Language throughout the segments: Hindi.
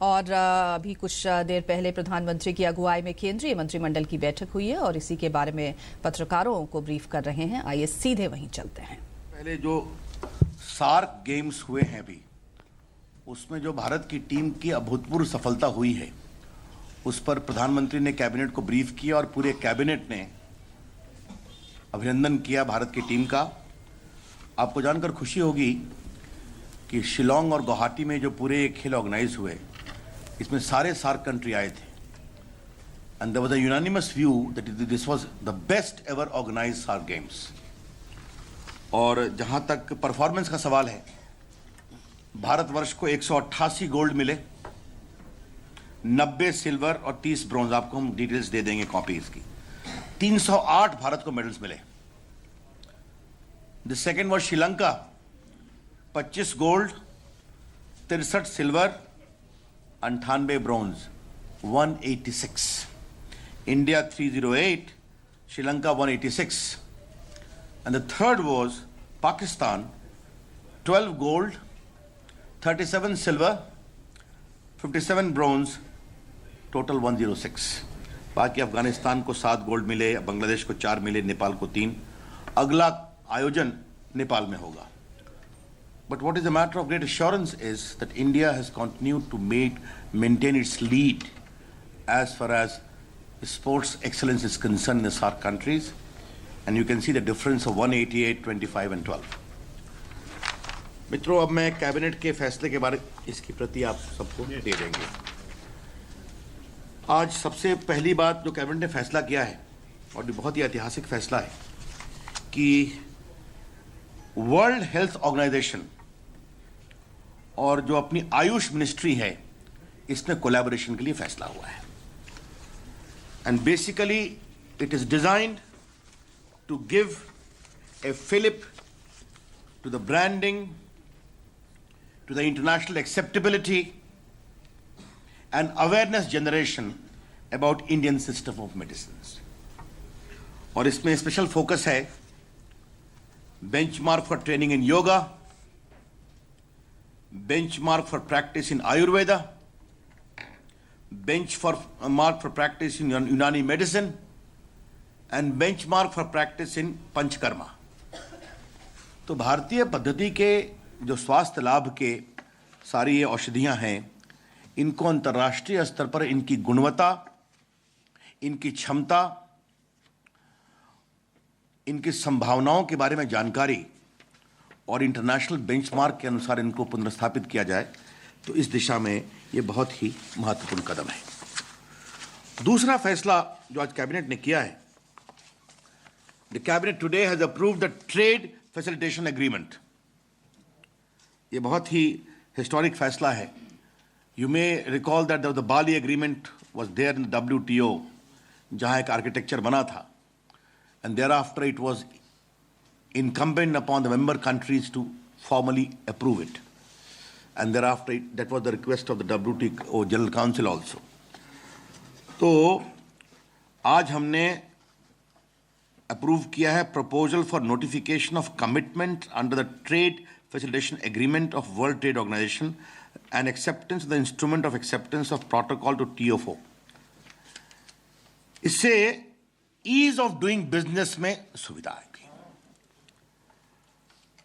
और अभी कुछ देर पहले प्रधानमंत्री की अगुवाई में केंद्रीय मंत्रिमंडल की बैठक हुई है और इसी के बारे में पत्रकारों को ब्रीफ कर रहे हैं। आइए सीधे वहीं चलते हैं। पहले जो सार्क गेम्स हुए हैं अभी, उसमें जो भारत की टीम की अभूतपूर्व सफलता हुई है, उस पर प्रधानमंत्री ने कैबिनेट को ब्रीफ किया और पूरे कैबिनेट ने अभिनंदन किया भारत की टीम का। आपको जानकर खुशी होगी कि शिलोंग और गुवाहाटी में जो पूरे खेल ऑर्गेनाइज हुए, इसमें सारे सार्क कंट्री आए थे and there was a unanimous view that this was the best ever organised SAARC games. और जहां तक परफॉर्मेंस का सवाल है, भारतवर्ष को 188 गोल्ड मिले, 90 सिल्वर और 30 ब्रॉन्ज। आपको हम डिटेल्स दे देंगे कॉपीज की। 308 भारत को मेडल्स मिले। The second was Sri Lanka, 25 gold, 63 silver, 98 bronze, 186। India 308, Sri Lanka 186। And the third was Pakistan, 12 gold, 37 silver, 57 bronze, total 106। बाकी अफगानिस्तान को 7 गोल्ड मिले, बांग्लादेश को 4 मिले, नेपाल को 3। अगला आयोजन नेपाल में होगा। But what is a matter of great assurance is that India has continued to maintain its lead as far as sports excellence is concerned in the SAARC countries, and you can see the difference of 188, 25 and 12. मित्रों, अब मैं कैबिनेट के फैसले के बारे इसकी प्रति आप सबको दे देंगे। आज सबसे पहली बात जो कैबिनेट ने फैसला किया है, और ये बहुत ही ऐतिहासिक फैसला है, कि वर्ल्ड हेल्थ ऑर्गेनाइजेशन और जो अपनी आयुष मिनिस्ट्री है, इसमें कोलैबोरेशन के लिए फैसला हुआ है। And basically it is designed to give a fillip to the branding, to the international acceptability and awareness generation about Indian system of medicines. और इसमें स्पेशल फोकस है benchmark for training in yoga, benchmark for practice in Ayurveda, benchmark for practice in Unani medicine and benchmark for practice in Panchakarma. तो भारतीय पद्धति के जो स्वास्थ्य लाभ के सारी ये औषधियां हैं, इनको अंतर्राष्ट्रीय स्तर पर इनकी गुणवत्ता, इनकी क्षमता, इनकी संभावनाओं के बारे में जानकारी और इंटरनेशनल बेंचमार्क के अनुसार इनको पुनर्स्थापित किया जाए, तो इस दिशा में ये बहुत ही महत्वपूर्ण कदम है। दूसरा फैसला जो आज कैबिनेट ने किया है, the cabinet today has approved the trade facilitation agreement. ये बहुत ही हिस्टोरिक फैसला है। You may recall that the Bali agreement was there in the WTO, जहाँ एक आर्किटेक्चर बना था, and thereafter it was incumbent upon the member countries to formally approve it, and thereafter that was the request of the WTO General Council also. तो आज हमने अप्रूव किया है proposal for notification of commitment under the trade facilitation agreement of world trade organisation and acceptance of the instrument of acceptance of protocol to TOFO. इससे ease of doing business में सुविधा आएगी।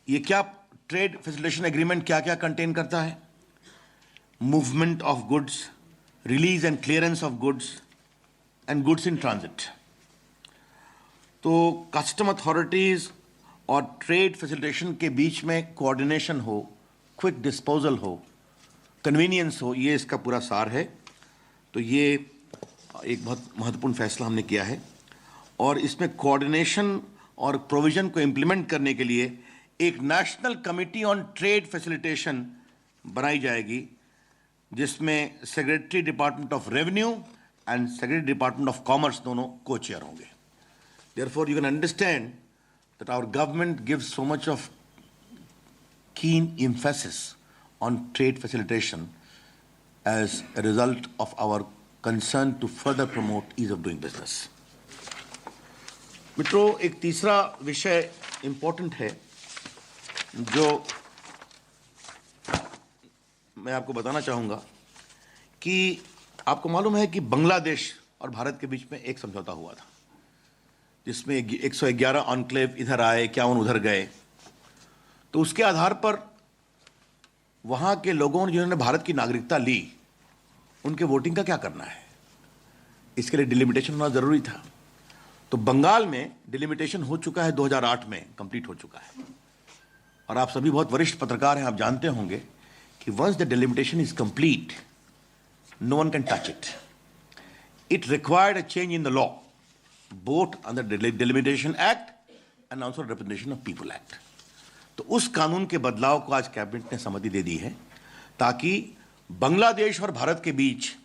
ये क्या ट्रेड फैसिलिटेशन एग्रीमेंट क्या क्या कंटेन करता है? Movement of goods, release and clearance of goods and goods in transit. तो कस्टम अथॉरिटीज और ट्रेड फैसिलिटेशन के बीच में कोऑर्डिनेशन हो, क्विक डिस्पोजल हो, कन्वीनियंस हो, ये इसका पूरा सार है। तो ये एक बहुत महत्वपूर्ण फैसला हमने किया है, और इसमें कोऑर्डिनेशन और प्रोविजन को इम्प्लीमेंट करने के लिए एक national committee on trade facilitation बनाई जाएगी, जिसमें secretary department of revenue and secretary department of commerce दोनों को चेयर होंगे। Therefore you can understand that our government gives so much of keen emphasis on trade facilitation as a result of our concern to further promote ease of doing business. मित्रों, एक तीसरा विषय इंपॉर्टेंट है जो मैं आपको बताना चाहूंगा कि आपको मालूम है कि बांग्लादेश और भारत के बीच में एक समझौता हुआ था, जिसमें 111 एन्क्लेव इधर आए, 51 उधर गए। तो उसके आधार पर वहां के लोगों ने जिन्होंने भारत की नागरिकता ली, उनके वोटिंग का क्या करना है, इसके लिए डिलिमिटेशन होना जरूरी था। तो बंगाल में डिलिमिटेशन हो चुका है, 2008 में कंप्लीट हो चुका है। और आप सभी बहुत वरिष्ठ पत्रकार हैं, आप जानते होंगे कि once the delimitation is complete, no one can touch it. It required a change in the law, both under the Delimitation Act and also Representation of People Act. तो उस कानून के बदलाव को आज कैबिनेट ने सहमति दे दी है, ताकि बांग्लादेश और भारत के बीच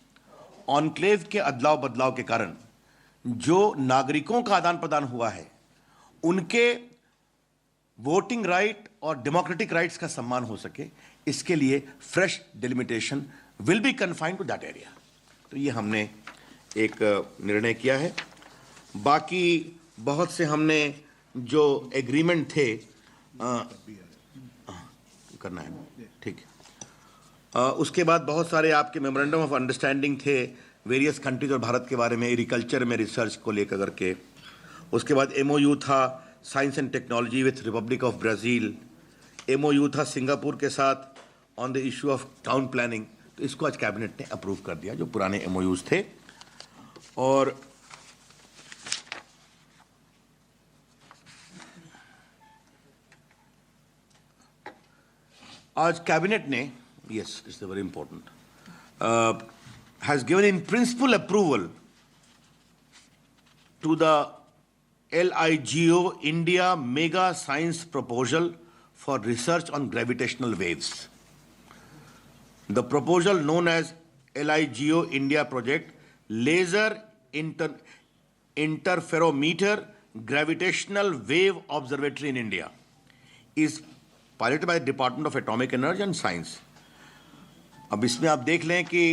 ऑनक्लेव के अदलाव बदलाव के कारण जो नागरिकों का आदान प्रदान हुआ है, उनके वोटिंग राइट और डेमोक्रेटिक राइट्स का सम्मान हो सके, इसके लिए fresh delimitation will be confined to that area. तो ये हमने एक निर्णय किया है। बाकी बहुत से हमने जो एग्रीमेंट थे करना है, ठीक है। उसके बाद बहुत सारे आपके मेमोरेंडम ऑफ अंडरस्टैंडिंग थे वेरियस कंट्रीज और भारत के बारे में, एग्रीकल्चर में रिसर्च को लेकर करके। उसके बाद एमओयू था science and technology with Republic of Brazil, MOU था सिंगापुर के साथ on the issue of town planning. तो इसको आज कैबिनेट ने अप्रूव कर दिया, जो पुराने एमओयूज थे। और आज कैबिनेट ने, yes it's very important, has given in principle approval to the LIGO India Mega Science Proposal for Research on Gravitational Waves. The proposal, known as LIGO India Project Laser Interferometer Gravitational Wave Observatory in India, is piloted by the Department of Atomic Energy and Science. अब इसमें आप देख लें कि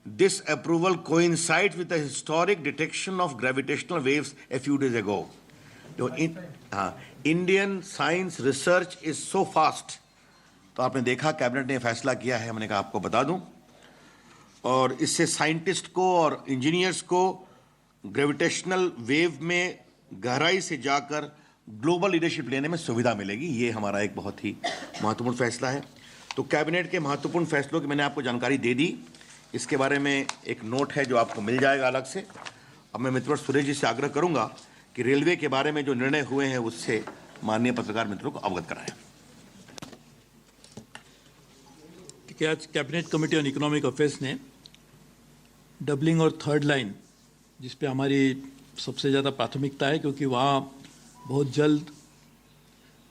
this approval coincides with the historic detection of gravitational waves a few days ago. Indian science research is so fast. तो आपने देखा कैबिनेट ने फैसला किया है, मैंने कहा आपको बता दूं, और इससे साइंटिस्ट को और इंजीनियर्स को ग्रेविटेशनल वेव में गहराई से जाकर ग्लोबल लीडरशिप लेने में सुविधा मिलेगी। ये हमारा एक बहुत ही महत्वपूर्ण फैसला है। तो कैबिनेट के महत्वपूर्ण फैसलों की मैंने आपको जानकारी दे दी। इसके बारे में एक नोट है जो आपको मिल जाएगा अलग से। अब मैं मित्र सुरेश जी से आग्रह करूंगा कि रेलवे के बारे में जो निर्णय हुए हैं उससे माननीय पत्रकार मित्रों को अवगत कराएं। कि आज cabinet committee on economic affairs ने डबलिंग और थर्ड लाइन, जिस पे हमारी सबसे ज़्यादा प्राथमिकता है, क्योंकि वहाँ बहुत जल्द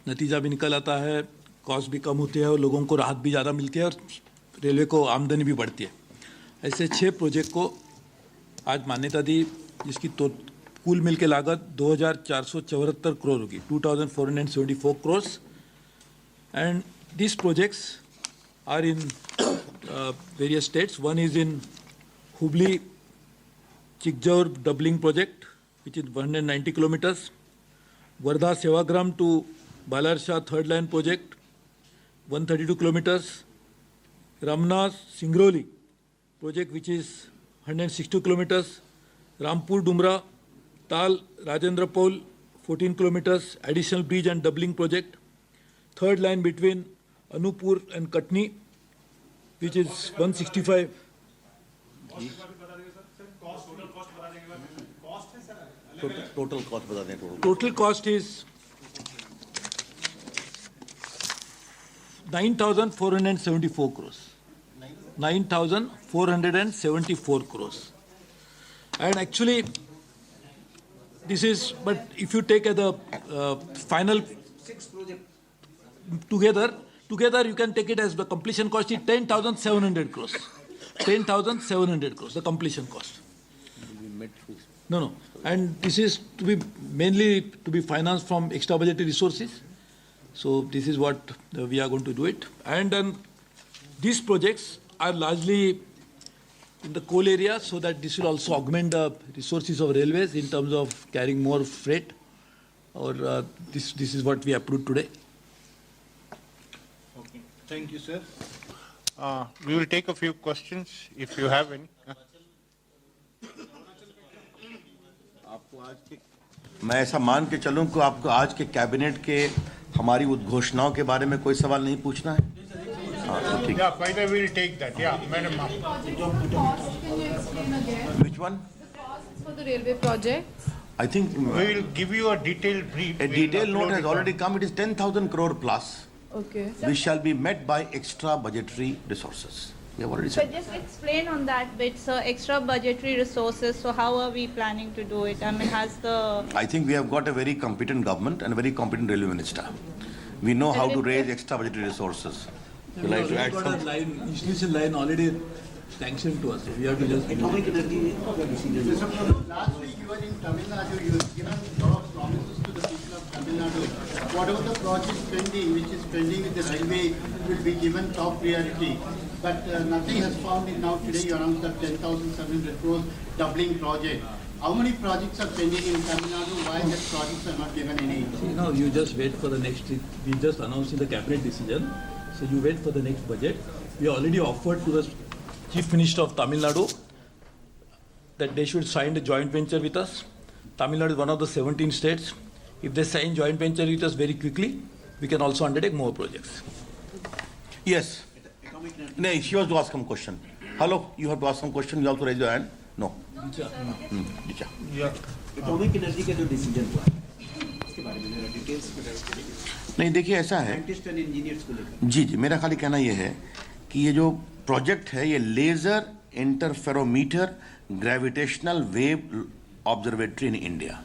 नतीजा भी निकल आता है, कॉस्ट भी कम होती है और लोगों को राहत भी ज़्यादा मिलती है और रेलवे को आमदनी भी बढ़ती है। ऐसे 6 प्रोजेक्ट को आज मान्यता दी, जिसकी तो कुल मिल के लागत 2474 करोड़ होगी, 2474 crore. And this projects are in various states. One is in Hubli Chikjajur doubling project which is 190 kilometres, Wardha Sevagram to Balharshah third line project 132 kilometers, Ramna Singrauli project which is 160 kilometers, Rampur Dumra Tal Rajendra Paul 14 kilometers, additional bridge and doubling project, third line between Anupur and Katni which is 165. Total cost बता दें। Total cost is 9,474 crores. 9,474 crores. And actually, this is, but if you take the final 6 projects together you can take it as the completion cost is 10,700 crores. 10,700 crores, the completion cost. No. And this is to be mainly to be financed from extra budgetary resources. So this is what we are going to do it. And these projects are largely in the coal area, so that this will also augment the resources of railways in terms of carrying more freight. Or this is what we approved today. Okay. Thank you, sir. We will take a few questions if you have any. मैं ऐसा मान के चलूं कि आपको आज के कैबिनेट के हमारी उद्घोषणाओं के बारे में कोई सवाल नहीं पूछना है? हाँ, तो ठीक है। Yeah, fine, we will take that. Yeah, Madam. Which one? For the railway project. I think We will give you a detailed brief. a We'll detailed upload note has it already come. It is 10,000 crore plus. Okay. Which shall be met by extra budgetary resources. We have already But said. just explain on that bit, sir, extra budgetary resources, so how are we planning to do it? I mean, has the... I think we have got a very competent government and a very competent railway minister. We know how to raise extra budgetary resources. You like to add We've got a something? line, institution line already sanctioned to us. So we have to just. Atomic energy decision. Last week you were in Tamil Nadu, you have given a lot of promises to the people of Tamil Nadu. Whatever the project pending, which is pending with the railway, will be given top priority. But nothing has found it now. Today you announced that 10,700 crores doubling project. How many projects are pending in Tamil Nadu? Why these projects are not given any? No, you just wait for the next. We just announced in the cabinet decision. So you wait for the next budget. We already offered to the Chief Minister of Tamil Nadu that they should sign a joint venture with us. Tamil Nadu is one of the 17 states. If they sign joint venture with us very quickly, we can also undertake more projects. Yes. No, she was to ask some question. Hello, you have to ask some question. You also raise your hand. No. Dicha. Atomic energy का जो डिसीजन हुआ है इसके बारे में जरा डिटेल्स नहीं, देखिए ऐसा है। साइंटिस्ट एंड इंजीनियर्स को लेकर जी जी, मेरा खाली कहना ये है कि ये जो प्रोजेक्ट है ये laser interferometer gravitational wave observatory in India,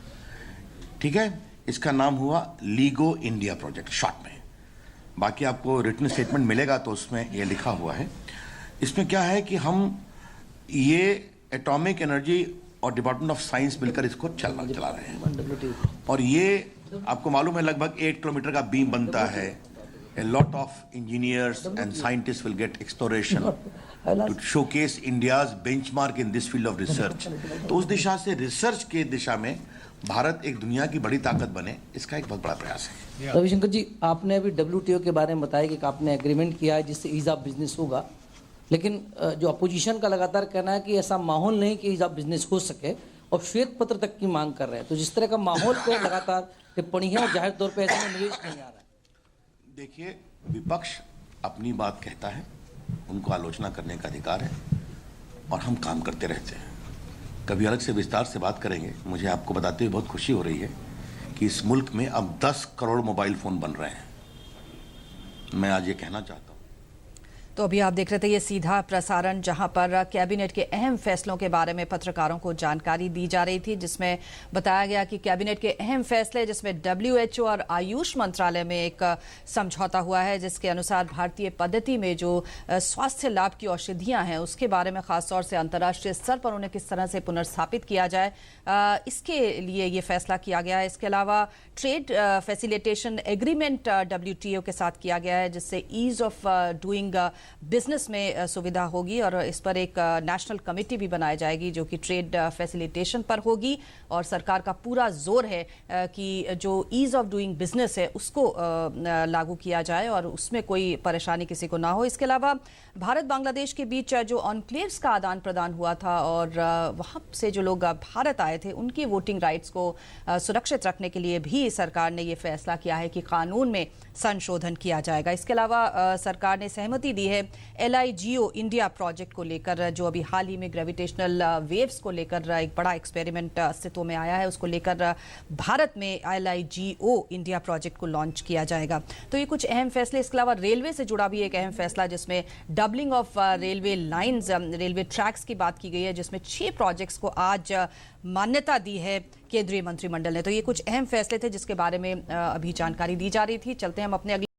ठीक है, इसका नाम हुआ लीगो इंडिया प्रोजेक्ट शॉर्ट में। बाकी आपको रिटन स्टेटमेंट मिलेगा तो उसमें ये लिखा हुआ है। इसमें क्या है कि हम ये एटॉमिक एनर्जी और डिपार्टमेंट ऑफ साइंस मिलकर इसको चला रहे हैं और ये आपको मालूम है लगभग 8 किलोमीटर का बीम बनता है। A lot of engineers and scientists will get exploration to showcase India's benchmark in this field of research. तो उस दिशा से रिसर्च के दिशा में भारत एक दुनिया की बड़ी ताकत बने, इसका एक बहुत बड़ा प्रयास है। रविशंकर जी, आपने अभी WTO के बारे में बताया कि आपने एग्रीमेंट किया है जिससे ईज ऑफ बिजनेस होगा, लेकिन जो अपोजिशन का लगातार कहना है कि ऐसा माहौल नहीं कि ईज ऑफ बिजनेस हो सके और श्वेत पत्र तक की मांग कर रहे हैं। तो जिस तरह का माहौल पे लगातार टिप्पणी है और जाहिर तौर पे ऐसे में निवेश नहीं आ रहा है। देखिए, विपक्ष अपनी बात कहता है, उनको आलोचना करने का अधिकार है और हम काम करते रहते हैं। कभी अलग से विस्तार से बात करेंगे। मुझे आपको बताते हुए बहुत खुशी हो रही है कि इस मुल्क में अब 10 करोड़ मोबाइल फोन बन रहे हैं। मैं आज ये कहना चाहता हूँ। तो अभी आप देख रहे थे ये सीधा प्रसारण जहां पर कैबिनेट के अहम फैसलों के बारे में पत्रकारों को जानकारी दी जा रही थी, जिसमें बताया गया कि कैबिनेट के अहम फैसले जिसमें WHO और आयुष मंत्रालय में एक समझौता हुआ है, जिसके अनुसार भारतीय पद्धति में जो स्वास्थ्य लाभ की औषधियां हैं उसके बारे में खासतौर से अंतर्राष्ट्रीय स्तर पर उन्हें किस तरह से पुनर्स्थापित किया जाए, इसके लिए ये फैसला किया गया है। इसके अलावा ट्रेड फैसिलिटेशन एग्रीमेंट WTO के साथ किया गया है, जिससे ईज ऑफ डूइंग बिजनेस में सुविधा होगी और इस पर एक नेशनल कमेटी भी बनाई जाएगी जो कि ट्रेड फैसिलिटेशन पर होगी और सरकार का पूरा जोर है कि जो ईज ऑफ डूइंग बिजनेस है उसको लागू किया जाए और उसमें कोई परेशानी किसी को ना हो। इसके अलावा भारत बांग्लादेश के बीच जो ऑनक्लेव्स का आदान प्रदान हुआ था और वहां से जो लोग भारत आए थे उनकी वोटिंग राइट्स को सुरक्षित रखने के लिए भी सरकार ने ये फैसला किया है कि कानून में संशोधन किया जाएगा। इसके अलावा सरकार ने सहमति दी है LIGO इंडिया प्रोजेक्ट को लेकर, जो अभी हाल ही में ग्रेविटेशनल वेव्स को लेकर एक बड़ा एक्सपेरिमेंट अस्तित्व में आया है, उसको लेकर भारत में LIGO इंडिया प्रोजेक्ट को लॉन्च किया जाएगा। तो ये कुछ अहम फैसले। इसके अलावा रेलवे से जुड़ा भी एक अहम फैसला जिसमें doubling of railway lines, railway tracks की बात की गई है, जिसमें 6 प्रोजेक्ट्स को आज मान्यता दी है केंद्रीय मंत्रिमंडल ने। तो ये कुछ अहम फैसले थे जिसके बारे में अभी जानकारी दी जा रही थी। चलते हैं हम अपने अगले